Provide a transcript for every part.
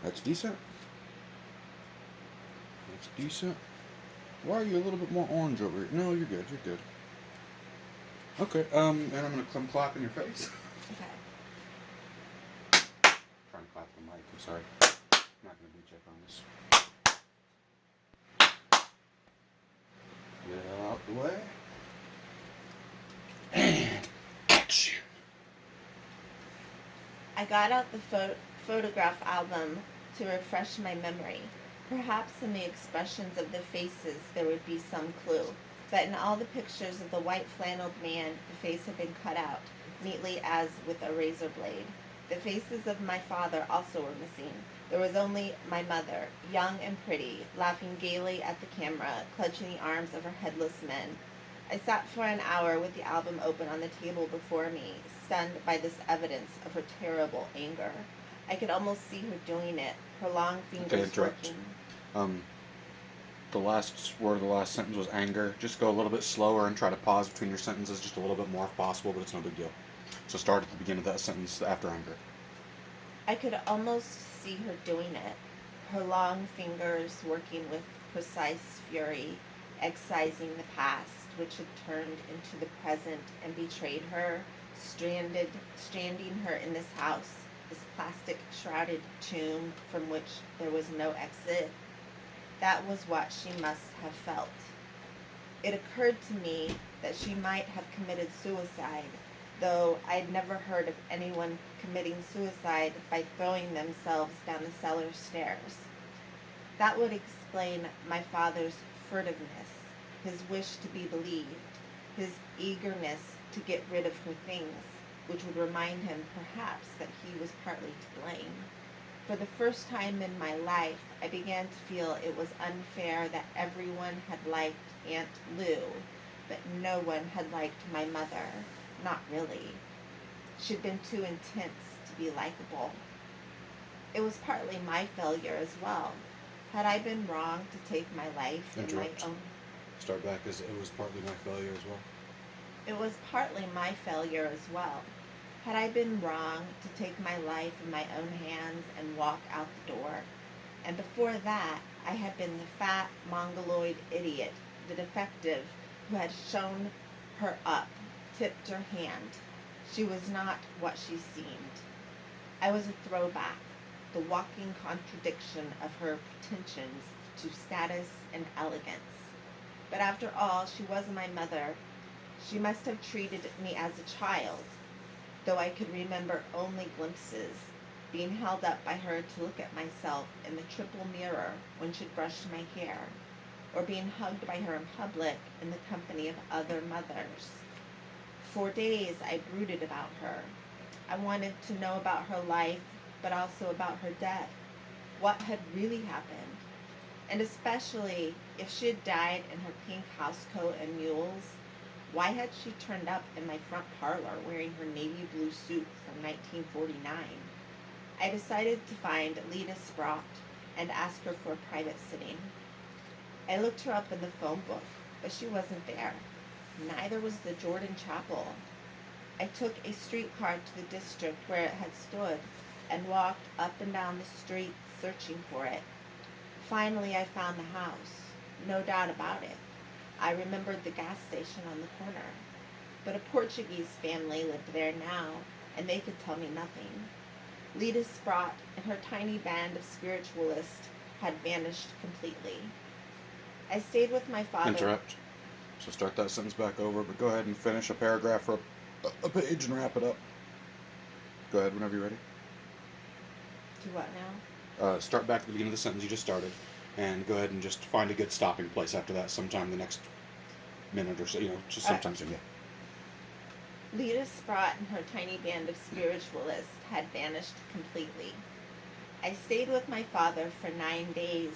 That's decent. That's decent. Why are you a little bit more orange over here? No, you're good. You're good. Okay. And I'm gonna come clap in your face. Okay. Trying to clap the mic. I'm sorry. I'm not gonna beat you up on this. Get it out the way. And action. I got out the photograph album to refresh my memory. Perhaps in the expressions of the faces there would be some clue, but in all the pictures of the white flanneled man, the face had been cut out, neatly as with a razor blade. The faces of my father also were missing. There was only my mother, young and pretty, laughing gaily at the camera, clutching the arms of her headless men. I sat for an hour with the album open on the table before me, stunned by this evidence of her terrible anger. I could almost see her doing it, her long fingers interrupt. working. Um, the last word of the last sentence was anger. Just go a little bit slower and try to pause between your sentences just a little bit more if possible, but it's no big deal. So start at the beginning of that sentence after anger. I could almost see her doing it, her long fingers working with precise fury, excising the past, which had turned into the present and betrayed her, stranding her in this house, this plastic shrouded tomb from which there was no exit. That was what she must have felt. It occurred to me that she might have committed suicide, though I'd never heard of anyone committing suicide by throwing themselves down the cellar stairs. That would explain my father's furtiveness, his wish to be believed, his eagerness to get rid of her things, which would remind him perhaps that he was partly to blame. For the first time in my life, I began to feel it was unfair that everyone had liked Aunt Lou, but no one had liked my mother. Not really. She'd been too intense to be likable. It was partly my failure as well. Had I been wrong to take my life in my own... Start back as it was partly my failure as well. It was partly my failure as well. Had I been wrong to take my life in my own hands and walk out the door? And before that, I had been the fat, mongoloid idiot, the defective, who had shown her up, tipped her hand. She was not what she seemed. I was a throwback, the walking contradiction of her pretensions to status and elegance. But after all, she was my mother. She must have treated me as a child, though I could remember only glimpses, being held up by her to look at myself in the triple mirror when she'd brushed my hair, or being hugged by her in public in the company of other mothers. For days I brooded about her. I wanted to know about her life, but also about her death. What had really happened? And especially if she had died in her pink housecoat and mules, why had she turned up in my front parlor wearing her navy blue suit from 1949? I decided to find Lita Sprott and ask her for a private sitting. I looked her up in the phone book, but she wasn't there. Neither was the Jordan Chapel. I took a streetcar to the district where it had stood and walked up and down the street searching for it. Finally, I found the house. No doubt about it. I remembered the gas station on the corner. But a Portuguese family lived there now, and they could tell me nothing. Lita Sprott and her tiny band of spiritualists had vanished completely. I stayed with my father. Interrupt. So start that sentence back over, but go ahead and finish a paragraph or a page and wrap it up. Go ahead whenever you're ready. To what now? Start back at the beginning of the sentence you just started, and go ahead and just find a good stopping place after that sometime the next minute or so, just sometime soon, yeah. Lita Sprott and her tiny band of spiritualists had vanished completely. I stayed with my father for 9 days,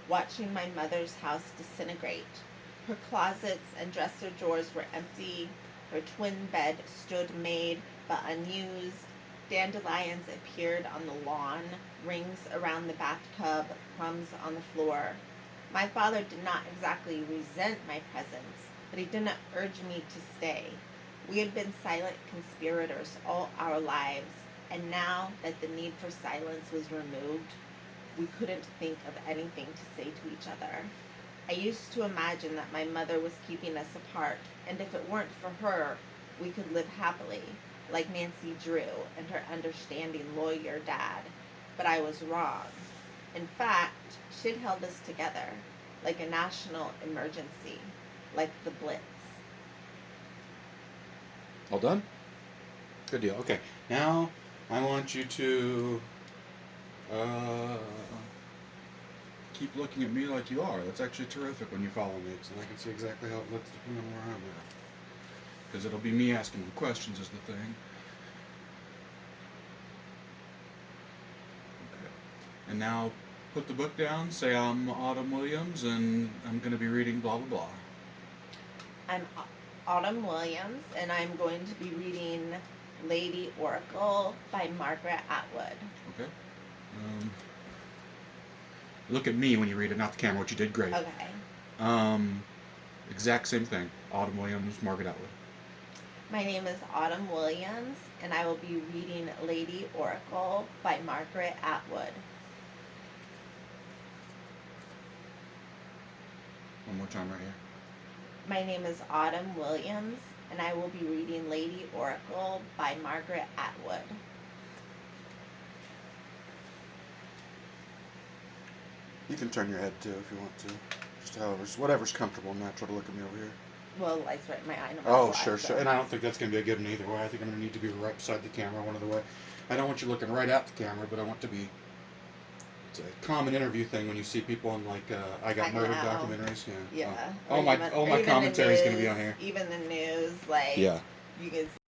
watching my mother's house disintegrate. Her closets and dresser drawers were empty, her twin bed stood made but unused, dandelions appeared on the lawn, rings around the bathtub, crumbs on the floor. My father did not exactly resent my presence, but he did not urge me to stay. We had been silent conspirators all our lives, and now that the need for silence was removed, we couldn't think of anything to say to each other. I used to imagine that my mother was keeping us apart, and if it weren't for her, we could live happily, like Nancy Drew and her understanding lawyer dad. But I was wrong. In fact, she'd held us together, like a national emergency, like the Blitz. All done? Good deal. Okay, now I want you to keep looking at me like you are. That's actually terrific when you follow me, so I can see exactly how it looks depending on where I'm at. Because it'll be me asking you questions is the thing. Okay. And now put the book down, say I'm Autumn Williams, and I'm going to be reading blah blah blah. I'm Autumn Williams, and I'm going to be reading Lady Oracle by Margaret Atwood. Okay. Look at me when you read it, not the camera, which you did great. Okay. Exact same thing. Autumn Williams, Margaret Atwood. My name is Autumn Williams, and I will be reading Lady Oracle by Margaret Atwood. One more time right here. My name is Autumn Williams, and I will be reading Lady Oracle by Margaret Atwood. You can turn your head too if you want to. Just whatever's comfortable and natural to look at me over here. Well, the light's right in my eye. No matter Oh, what, sure, so. sure. And I don't think that's going to be a good one either way. I think I'm going to need to be right beside the camera one of the way. I don't want you looking right at the camera, but I want to be. It's a common interview thing when you see people on like I Got I Murdered know. documentaries. Yeah. Yeah. All Or my even- all or my even the commentary is going to be on news, here. Even the news, like Yeah. you can